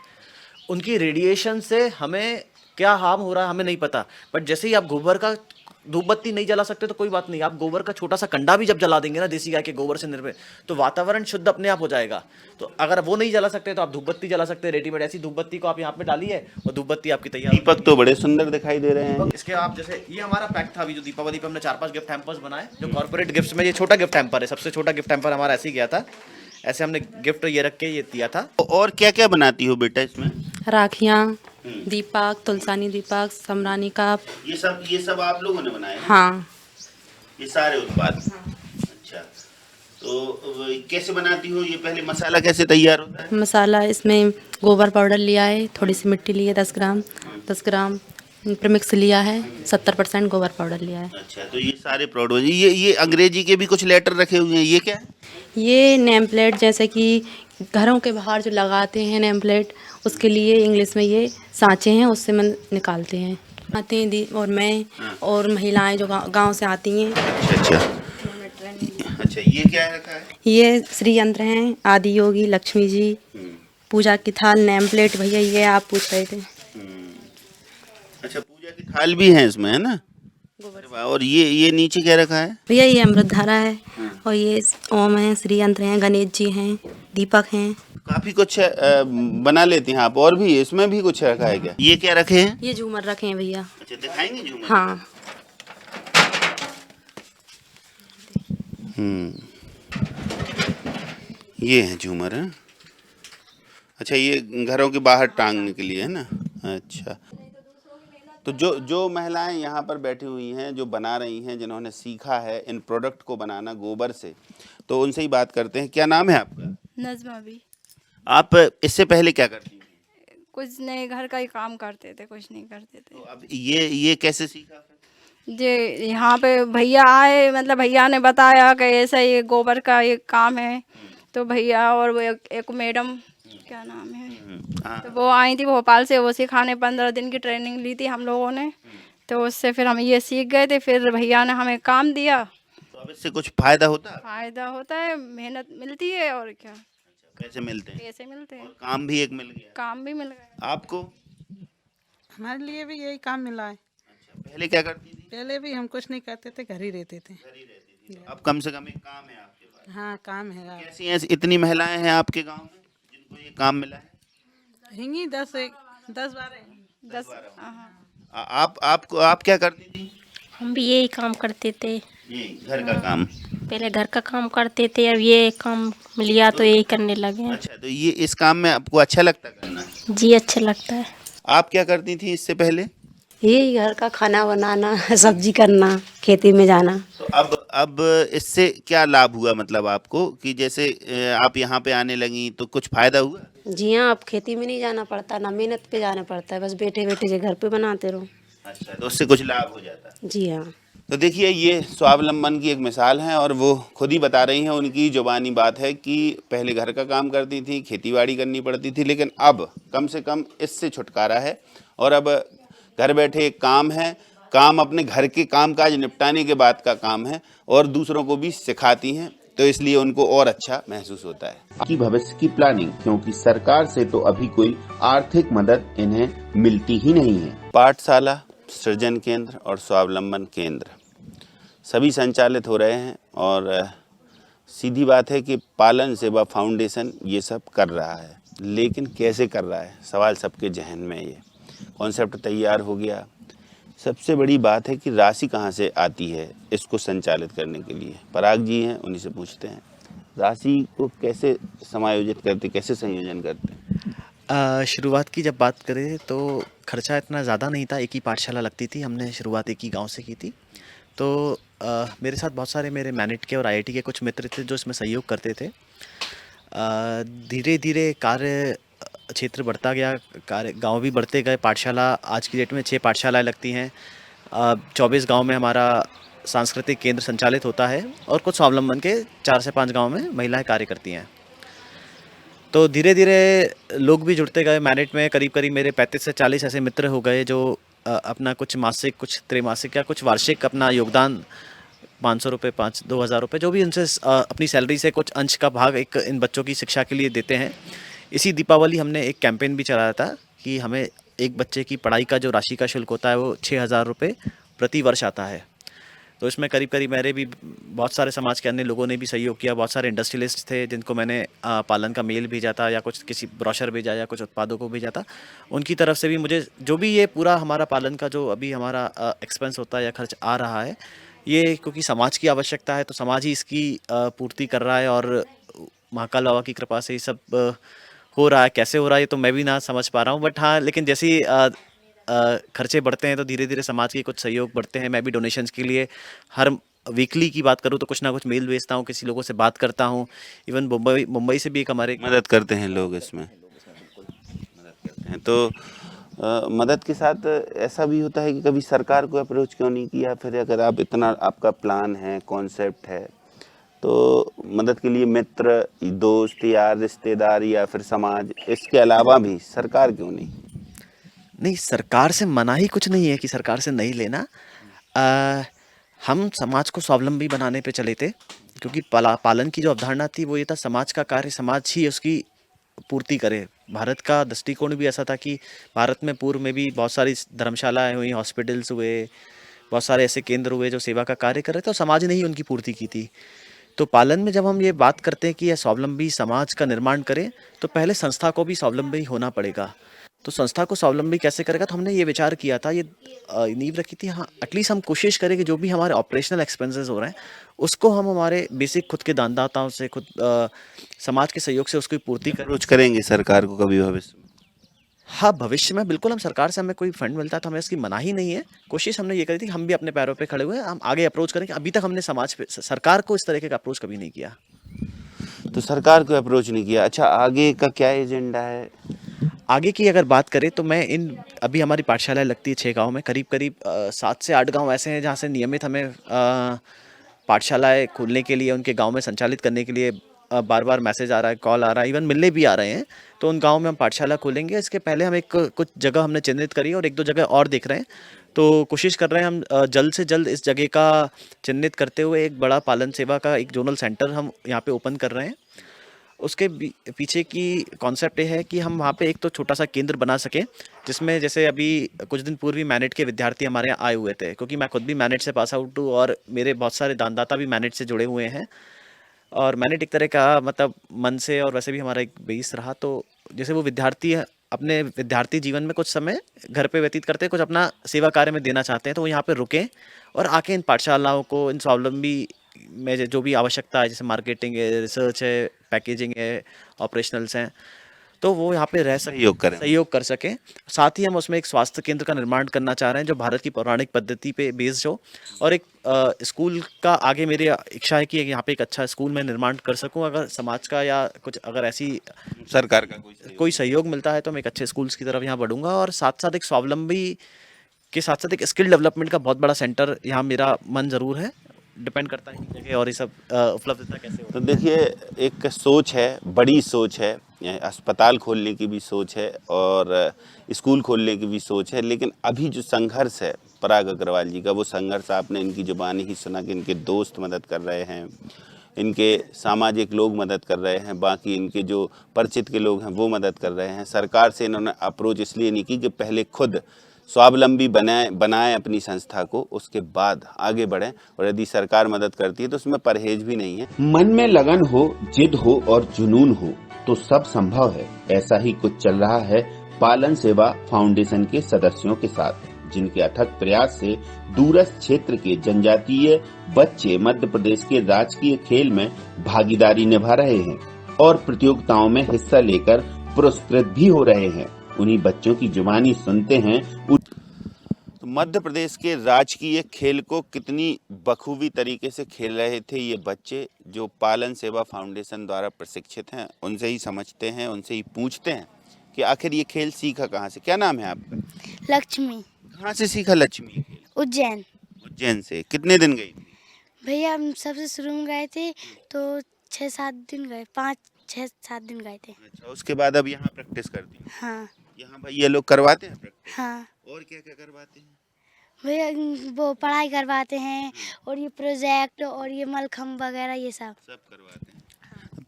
उनकी रेडिएशन से हमें क्या हार्म हो रहा है हमें नहीं पता, बट जैसे ही आप गोबर का धूप बत्ती नहीं जला सकते तो कोई बात नहीं, आप गोबर का छोटा सा कंडा भी जब जला देंगे ना देसी गाय के गोबर से निर्मित, तो वातावरण शुद्ध अपने आप हो जाएगा। तो अगर वो नहीं जला सकते तो आप धूप बत्ती जला सकते हैं रेडीमेड। ऐसी धूप बत्ती को आप यहाँ पे डालिए और धूप बत्ती आपकी तैयार। दीपक तो बड़े सुंदर दिखाई दे रहे हैं। इसके आप जैसे ये हमारा पैक था अभी जो दीपावली पे हमने 4-5 गिफ्ट हैम्पर्स बनाए, जो कॉर्पोरेट गिफ्ट्स में ये छोटा गिफ्ट हैम्पर है, सबसे छोटा गिफ्ट हैम्पर हमारा ऐसे ही गया था। ऐसे हमने गिफ्ट ये रख के ये दिया था। और क्या क्या बनाती हो बेटा इसमें? राखियाँ, दीपक, तुलसानी दीपक, समरानी का। ये सब आप लोगों ने बनाया? हाँ, ये सारे उत्पाद। अच्छा, तो कैसे बनाती हो ये? पहले मसाला कैसे तैयार होता है? मसाला इसमें गोबर पाउडर लिया है, थोड़ी सी मिट्टी ली है 10 ग्राम प्रीमिक्स लिया है, 70% गोबर पाउडर लिया है। अच्छा, तो ये सारे प्रोडक्ट, ये अंग्रेजी के भी कुछ लेटर रखे हुए हैं, ये क्या है? ये नेम प्लेट, जैसे कि घरों के बाहर जो लगाते हैं नेम प्लेट, उसके लिए इंग्लिश में ये सांचे हैं, उससे मन निकालते हैं आते हैं और मैं और महिलाएं जो गांव से आती हैं। अच्छा, ये क्या रखा है? ये श्री यंत्र हैं, आदि योगी, लक्ष्मी जी, पूजा की थाल, नेम प्लेट। भैया ये आप पूछ रहे थे। अच्छा, पूजा की थाल भी है इसमें, है ना? और ये नीचे क्या रखा है? भैया ये अमृत धारा है, और ये ओम है, श्री यंत्र हैं, गणेश जी हैं, दीपक हैं। काफी कुछ बना लेती हैं आप। और भी इसमें भी कुछ रखा है क्या? ये क्या रखे हैं? ये झूमर रखे हैं भैया। अच्छा, दिखाएंगे झूमर? हाँ। ये है झूमर है। अच्छा, ये घरों के बाहर टांगने के लिए है ना? अच्छा, तो जो महिलाएं यहाँ पर बैठी हुई हैं, जो बना रही हैं, जिन्होंने सीखा है इन प्रोडक्ट को बनाना गोबर से, तो उनसे ही बात करते हैं। क्या नाम है आपका? नज़मा भी। आप इससे पहले क्या करती थी? कुछ नहीं, घर का ही काम करते थे, कुछ नहीं करते थे। तो अब ये कैसे सीखा? जे यहाँ पे भैया आए, मतलब भैया ने बताया कि ऐसा ये गोबर का ये काम है, तो भैया और वो एक मैडम, क्या नाम है, तो वो आई थी भोपाल से, वो सिखाने 15 दिन की ट्रेनिंग ली थी हम लोगों ने, तो उससे फिर हम ये सीख गए थे। फिर भैया ने हमें काम दिया। तो अब इससे कुछ फायदा होता है? फायदा होता है, मेहनत मिलती है, और क्या। कैसे मिलते हैं? पैसे मिलते हैं, काम भी एक मिल गया। काम भी मिल गया। आपको? हमारे लिए भी यही काम मिला है। अच्छा, पहले क्या करती थी? पहले भी हम कुछ नहीं करते थे, घर ही रहते थे। अब कम से कम एक काम है आपके पास। हाँ, काम है। कैसी हैं इतनी महिलाएं हैं आपके गांव में जिनको ये काम मिला है? हिंगी 10-12। आप क्या करती थी? हम भी यही काम करते थे। ये घर का काम? पहले घर का काम करते थे, अब ये काम लिया तो यही करने लगे। अच्छा, तो ये इस काम में आपको अच्छा लगता करना? जी, अच्छा लगता है। आप क्या करती थी इससे पहले? यही घर का खाना बनाना, सब्जी करना, खेती में जाना। तो अब इससे क्या लाभ हुआ, मतलब आपको, कि जैसे आप यहाँ पे आने लगी तो कुछ फायदा हुआ? जी हाँ, अब खेती में नहीं जाना पड़ता, ना मेहनत पे जाना पड़ता है, बस बैठे बैठे जो घर पे बनाते रहो। अच्छा, तो उससे कुछ लाभ हो जाता है? जी हाँ। तो देखिए, ये स्वावलंबन की एक मिसाल है, और वो खुद ही बता रही हैं, उनकी जुबानी बात है कि पहले घर का काम करती थी, खेतीबाड़ी करनी पड़ती थी, लेकिन अब कम से कम इससे छुटकारा है, और अब घर बैठे एक काम है, काम अपने घर के कामकाज निपटाने के बाद का काम है, और दूसरों को भी सिखाती हैं, तो इसलिए उनको और अच्छा महसूस होता है। कि भविष्य की प्लानिंग, क्योंकि सरकार से तो अभी कोई आर्थिक मदद इन्हें मिलती ही नहीं है। पाठशाला, सृजन केंद्र और स्वावलंबन केंद्र सभी संचालित हो रहे हैं, और सीधी बात है कि पालन सेवा फाउंडेशन ये सब कर रहा है, लेकिन कैसे कर रहा है, सवाल सबके जहन में। ये कॉन्सेप्ट तैयार हो गया, सबसे बड़ी बात है कि राशि कहाँ से आती है इसको संचालित करने के लिए। पराग जी हैं, उन्हीं से पूछते हैं, राशि को कैसे समायोजित करते, कैसे संयोजन करते हैं? शुरुआत की जब बात करें तो खर्चा इतना ज़्यादा नहीं था, एक ही पाठशाला लगती थी, हमने शुरुआत एक ही गांव से की थी। तो मेरे साथ बहुत सारे मेरे मैनेट के और आईआईटी के कुछ मित्र थे जो इसमें सहयोग करते थे। धीरे धीरे कार्य क्षेत्र बढ़ता गया, कार्य गांव भी बढ़ते गए। पाठशाला आज की डेट में 6 पाठशालाएँ लगती हैं, 24 गांव में हमारा सांस्कृतिक केंद्र संचालित होता है, और कुछ स्वावलंबन के 4 से 5 गांव में महिलाएं कार्य करती हैं। तो धीरे धीरे लोग भी जुड़ते गए मैरिट में। करीब करीब मेरे 35 से 40 ऐसे मित्र हो गए जो अपना कुछ मासिक, कुछ त्रैमासिक या कुछ वार्षिक अपना योगदान 500 रुपये, 2,000 रुपये, जो भी उनसे अपनी सैलरी से कुछ अंश का भाग एक इन बच्चों की शिक्षा के लिए देते हैं। इसी दीपावली हमने एक कैंपेन भी चलाया था कि हमें एक बच्चे की पढ़ाई का जो राशि का शुल्क होता है वो 6,000 रुपये प्रति वर्ष आता है। तो इसमें करीब करीब मेरे भी बहुत सारे समाज के अन्य लोगों ने भी सहयोग किया। बहुत सारे इंडस्ट्रियलिस्ट थे जिनको मैंने पालन का मेल भेजा था या कुछ किसी ब्रोशर भेजा या कुछ उत्पादों को भेजा था। उनकी तरफ से भी मुझे जो भी ये पूरा हमारा पालन का जो अभी हमारा एक्सपेंस होता है या खर्च आ रहा है, ये क्योंकि समाज की आवश्यकता है तो समाज ही इसकी पूर्ति कर रहा है। और महाकाल बाबा की कृपा से ये सब हो रहा है। कैसे हो रहा है ये तो मैं भी ना समझ पा रहा हूँ, बट हाँ, लेकिन जैसे ही खर्चे बढ़ते हैं तो धीरे धीरे समाज के कुछ सहयोग बढ़ते हैं। मैं भी डोनेशंस के लिए हर वीकली की बात करूँ तो कुछ ना कुछ मेल भेजता हूँ, किसी लोगों से बात करता हूँ। इवन मुंबई से भी एक हमारे मदद करते हैं लोग, इसमें मदद करते हैं। तो मदद के साथ ऐसा भी होता है कि कभी सरकार को अप्रोच क्यों नहीं किया? फिर अगर आप इतना आपका प्लान है, कॉन्सेप्ट है, तो मदद के लिए मित्र, दोस्त, यार, रिश्तेदार या फिर समाज, इसके अलावा भी सरकार क्यों नहीं? नहीं, सरकार से मना ही कुछ नहीं है कि सरकार से नहीं लेना। हम समाज को स्वावलंबी बनाने पे चले थे, क्योंकि पालन की जो अवधारणा थी वो ये था समाज का कार्य समाज ही उसकी पूर्ति करे। भारत का दृष्टिकोण भी ऐसा था कि भारत में पूर्व में भी बहुत सारी धर्मशालाएं हुई, हॉस्पिटल्स हुए, बहुत सारे ऐसे केंद्र हुए जो सेवा का कार्य कर रहे थे और समाज ने ही उनकी पूर्ति की थी। तो पालन में जब हम ये बात करते हैं कि यह स्वावलंबी समाज का निर्माण करें तो पहले संस्था को भी स्वावलंबी होना पड़ेगा। तो संस्था को स्वावलंबी कैसे करेगा, तो हमने ये विचार किया था, ये नींव रखी थी, हाँ एटलीस्ट हम कोशिश करें कि जो भी हमारे ऑपरेशनल एक्सपेंसेस हो रहे हैं उसको हम हमारे बेसिक खुद के दानदाताओं से, खुद समाज के सहयोग से उसकी पूर्ति करें। अप्रोच करेंगे सरकार को कभी भविष्य में? हाँ, भविष्य में बिल्कुल हम सरकार से, हमें कोई फंड मिलता है तो हमें इसकी मनाही नहीं है। कोशिश हमने ये करी थी कि हम भी अपने पैरों पे खड़े हुए हैं, हम आगे अप्रोच करेंगे। अभी तक हमने समाज पे, सरकार को इस तरीके का अप्रोच कभी नहीं किया। तो सरकार को अप्रोच नहीं किया। अच्छा, आगे का क्या एजेंडा है? आगे की अगर बात करें तो मैं अभी हमारी पाठशालाएं लगती है 6 गाँव में। करीब करीब 7 से 8 गाँव ऐसे हैं जहाँ से नियमित हमें पाठशालाएं खोलने के लिए, उनके गाँव में संचालित करने के लिए बार बार मैसेज आ रहा है, कॉल आ रहा है, इवन मिलने भी आ रहे हैं। तो उन गाँव में हम पाठशाला खोलेंगे। इसके पहले हम कुछ जगह हमने चिन्हित करी और 1-2 जगह और देख रहे हैं। तो कोशिश कर रहे हैं हम जल्द से जल्द इस जगह का चिन्हित करते हुए एक बड़ा पालन सेवा का एक जोनल सेंटर हम यहाँ पे ओपन कर रहे हैं। उसके पीछे की कॉन्सेप्ट ये है कि हम वहाँ पे एक तो छोटा सा केंद्र बना सकें, जिसमें जैसे अभी कुछ दिन पूर्व ही मैनेट के विद्यार्थी हमारे यहाँ आए हुए थे, क्योंकि मैं खुद भी मैनेट से पास आउट हूँ और मेरे बहुत सारे दानदाता भी मैनेट से जुड़े हुए हैं। और मैनेट एक तरह का मतलब मन से और वैसे भी हमारा एक बेस रहा। तो जैसे वो विद्यार्थी अपने विद्यार्थी जीवन में कुछ समय घर पे व्यतीत करते हैं, कुछ अपना सेवा कार्य में देना चाहते हैं, तो वो यहाँ पे रुकें और आके इन पाठशालाओं को, इन स्वावलंबी में जो भी आवश्यकता है, जैसे मार्केटिंग है, रिसर्च है, पैकेजिंग है, ऑपरेशनल्स हैं, तो वो यहाँ पे रह सके, सहयोग कर सकें। साथ ही हम उसमें एक स्वास्थ्य केंद्र का निर्माण करना चाह रहे हैं जो भारत की पौराणिक पद्धति पे बेस्ड हो। और एक स्कूल का आगे मेरी इच्छा है कि यहाँ पे एक अच्छा स्कूल में निर्माण कर सकूँ। अगर समाज का या कुछ अगर ऐसी सरकार का कोई सहयोग मिलता है तो मैं एक अच्छे स्कूल्स की तरफ यहाँ बढ़ूंगा। और साथ साथ एक स्वावलंबी के साथ साथ एक स्किल डेवलपमेंट का बहुत बड़ा सेंटर यहाँ मेरा मन ज़रूर है। डिपेंड करता है कि जगह और ये सब उपलब्धता कैसे हो। तो देखिए, एक सोच है, बड़ी सोच है, अस्पताल खोलने की भी सोच है और स्कूल खोलने की भी सोच है। लेकिन अभी जो संघर्ष है पराग अग्रवाल जी का, वो संघर्ष आपने इनकी जुबानी ही सुना कि इनके दोस्त मदद कर रहे हैं, इनके सामाजिक लोग मदद कर रहे हैं, बाकी इनके जो परिचित के लोग हैं वो मदद कर रहे हैं। सरकार से इन्होंने अप्रोच इसलिए नहीं की कि पहले खुद स्वावलंबी बनाएं अपनी संस्था को, उसके बाद आगे बढ़ें। और यदि सरकार मदद करती है तो उसमें परहेज भी नहीं है। मन में लगन हो, जिद हो और जुनून हो तो सब संभव है। ऐसा ही कुछ चल रहा है पालन सेवा फाउंडेशन के सदस्यों के साथ, जिनके अथक प्रयास से दूरस्थ क्षेत्र के जनजातीय बच्चे मध्य प्रदेश के राजकीय खेल में भागीदारी निभा रहे हैं और प्रतियोगिताओं में हिस्सा लेकर पुरस्कृत भी हो रहे हैं। उन्हीं बच्चों की जुबानी सुनते हैं। तो मध्य प्रदेश के राजकीय खेल को कितनी बखूबी तरीके से खेल रहे थे ये बच्चे, जो पालन सेवा फाउंडेशन द्वारा प्रशिक्षित हैं। उनसे ही समझते हैं, उनसे ही पूछते हैं कि आखिर ये खेल सीखा कहाँ से। क्या नाम है आपका? लक्ष्मी। कहाँ से सीखा लक्ष्मी? उज्जैन। उज्जैन से। कितने दिन गई? भैया हम सबसे शुरू में गए थे तो 6-7 दिन गए, 5 6-7 दिन गए थे। अच्छा, उसके बाद अब यहाँ प्रैक्टिस करती हैं। हाँ यहाँ भैया लोग करवाते हैं प्रैक्टिस? हाँ और क्या क्या करवाते हैं? भैया वो पढ़ाई करवाते हैं और ये प्रोजेक्ट और ये मलखम वगैरह ये सब करवाते हैं।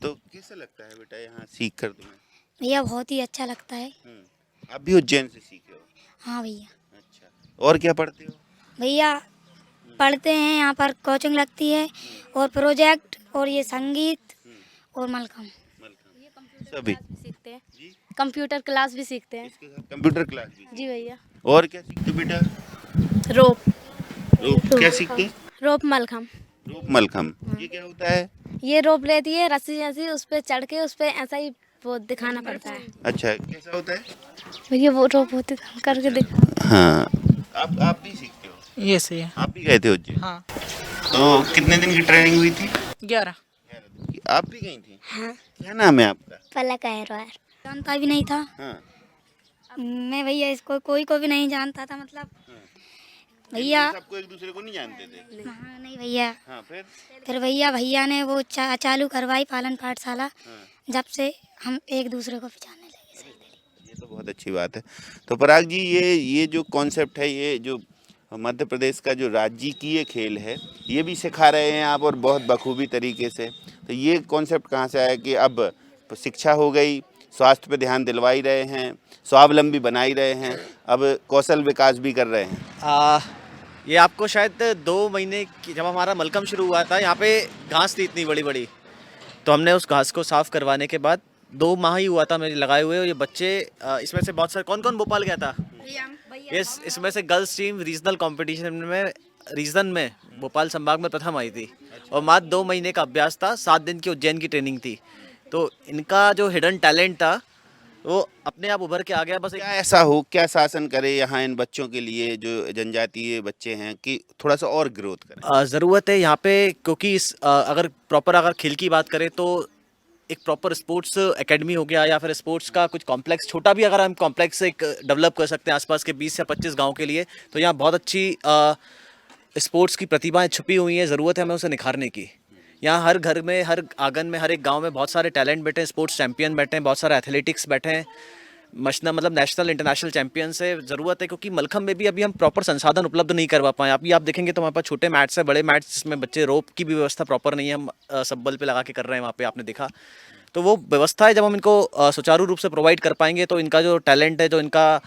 तो कैसा लगता है बेटा यहाँ सीख कर तुम्हें? भैया बहुत ही अच्छा लगता है। आप भी उज्जैन से सीखे हो? हाँ भैया। अच्छा, और क्या पढ़ते हो? भैया पढ़ते हैं, यहाँ पर कोचिंग लगती है और प्रोजेक्ट और ये संगीत और मलखम सभी सीखते हैं, कंप्यूटर क्लास भी सीखते हैं। कंप्यूटर क्लास भी? जी भैया। और क्या सीखते हो बेटा? रोप क्या सीखते हैं? रोप मलखम। रोप मलखम, ये क्या होता है? ये रोप लेती है रस्सी जैसी, उस पे चढ़ के उस पे ऐसा ही वो दिखाना पड़ता है। अच्छा, कैसा होता है? भैया वो रोप होते करके दिखा। हाँ, आप भी सीखते हो? ये सही है। आप भी गए थे उज्जैन? हाँ। तो कितने दिन की ट्रेनिंग हुई थी? 11। आप भी गई थी? हाँ। क्या नाम है आपका? पलक अहरवार। जानता भी नहीं था। हाँ। मैं भैया इसको कोई को भी नहीं जानता था, मतलब भैया सबको एक दूसरे को नहीं जानते थे? हाँ नहीं भैया। हाँ, फिर भैया ने वो चालू करवाई पालन पाठशाला, जब से हम एक दूसरे को पहचानने लगे। ये तो बहुत अच्छी बात है। तो पराग जी, ये जो कॉन्सेप्ट है, ये जो मध्य प्रदेश का जो राजकीय खेल है, ये भी सिखा रहे हैं आप और बहुत बखूबी तरीके से। तो ये कॉन्सेप्ट कहाँ से आया कि अब शिक्षा हो गई, स्वास्थ्य पे ध्यान दिलवा ही रहे हैं, स्वावलंबी बना ही रहे हैं, अब कौशल विकास भी कर रहे हैं? ये आपको शायद 2 महीने की जब हमारा मलखम शुरू हुआ था, यहाँ पे घास थी इतनी बड़ी बड़ी, तो हमने उस घास को साफ़ करवाने के बाद 2 माह ही हुआ था मेरे लगाए हुए। और ये बच्चे इसमें से बहुत सारे कौन भोपाल गया था? इसमें से गर्ल्स टीम रीजनल कंपटीशन में रीजन में भोपाल संभाग में प्रथम आई थी और मात्र 2 महीने का अभ्यास था, 7 दिन की उज्जैन की ट्रेनिंग थी। तो इनका जो हिडन टैलेंट था वो अपने आप उभर के आ गया। बस क्या ऐसा हो, क्या शासन करे यहाँ इन बच्चों के लिए जो जनजातीय बच्चे हैं कि थोड़ा सा और ग्रोथ करें? ज़रूरत है यहाँ पे, क्योंकि अगर प्रॉपर खेल की बात करें तो एक प्रॉपर स्पोर्ट्स एकेडमी हो गया या फिर स्पोर्ट्स का कुछ कॉम्प्लेक्स, छोटा भी अगर हम कॉम्प्लेक्स एक डेवलप कर सकते हैं आसपास के 20 या 25 गांव के लिए, तो यहाँ बहुत अच्छी स्पोर्ट्स की प्रतिभाएं छुपी हुई हैं। ज़रूरत है हमें उसे निखारने की। यहाँ हर घर में, हर आंगन में, हर एक गांव में बहुत सारे टैलेंट बैठे हैं, स्पोर्ट्स चैंपियन बैठे हैं, बहुत सारे एथलेटिक्स बैठे हैं, मतलब नेशनल इंटरनेशनल चैंपियन से ज़रूरत है। क्योंकि मलखम में भी अभी हम प्रॉपर संसाधन उपलब्ध नहीं करवा पाए। अभी आप देखेंगे तो हमारे पास छोटे मैट्स हैं, बड़े मैट्स जिसमें बच्चे रोप की भी व्यवस्था प्रॉपर नहीं है, हम सब्बल पे लगा के कर रहे हैं वहाँ पे, आपने देखा। तो वो व्यवस्था है, जब हम इनको सुचारू रूप से प्रोवाइड कर पाएंगे तो इनका जो टैलेंट है, जो इनका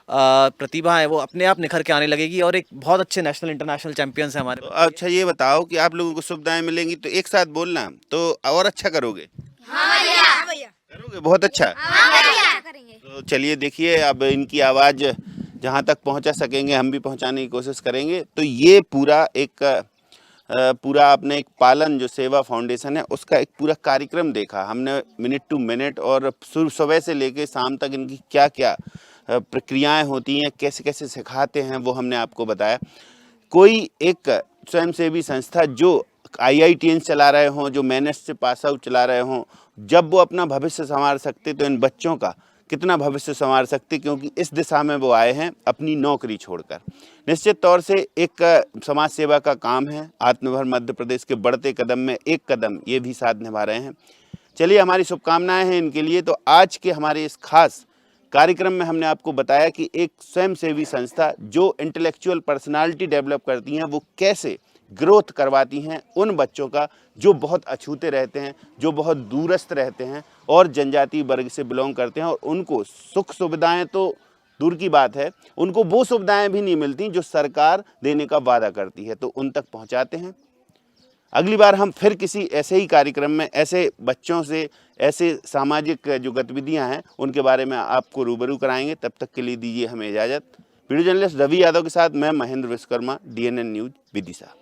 प्रतिभा है, वो अपने आप निखर के आने लगेगी और एक बहुत अच्छे नेशनल इंटरनेशनल चैंपियंस हैं हमारे। तो अच्छा ये बताओ कि आप लोगों को सुविधाएं मिलेंगी तो एक साथ बोलना तो और अच्छा करोगे? हाँ भैया। करोगे बहुत अच्छा? तो चलिए देखिए, अब इनकी आवाज़ जहाँ तक पहुँचा सकेंगे हम भी पहुँचाने की कोशिश करेंगे। तो ये पूरा आपने एक पालन जो सेवा फाउंडेशन है उसका एक पूरा कार्यक्रम देखा हमने, मिनट टू मिनट, और सुबह से लेके शाम तक इनकी क्या क्या प्रक्रियाएं होती हैं, कैसे कैसे सिखाते हैं, वो हमने आपको बताया। कोई एक स्वयंसेवी संस्था जो IITians चला रहे हों, जो मेनेस से पास आउट चला रहे हों, जब वो अपना भविष्य संवार सकते तो इन बच्चों का कितना भविष्य संवार सकते, क्योंकि इस दिशा में वो आए हैं अपनी नौकरी छोड़कर। निश्चित तौर से एक समाज सेवा का काम है। आत्मनिर्भर मध्य प्रदेश के बढ़ते कदम में एक कदम ये भी साथ निभा रहे हैं। चलिए, हमारी शुभकामनाएं हैं इनके लिए। तो आज के हमारे इस खास कार्यक्रम में हमने आपको बताया कि एक स्वयंसेवी संस्था जो इंटेलेक्चुअल पर्सनालिटी डेवलप करती हैं, वो कैसे ग्रोथ करवाती हैं उन बच्चों का जो बहुत अछूते रहते हैं, जो बहुत दूरस्थ रहते हैं और जनजातीय वर्ग से बिलोंग करते हैं, और उनको सुख सुविधाएं तो दूर की बात है, उनको वो सुविधाएं भी नहीं मिलती जो सरकार देने का वादा करती है, तो उन तक पहुंचाते हैं। अगली बार हम फिर किसी ऐसे ही कार्यक्रम में ऐसे बच्चों से, ऐसे सामाजिक जो गतिविधियां हैं उनके बारे में आपको रूबरू कराएंगे। तब तक के लिए दीजिए हमें इजाज़त। वीडियो जर्नलिस्ट रवि यादव के साथ मैं महेंद्र विश्वकर्मा, DNN न्यूज़, विदिशा।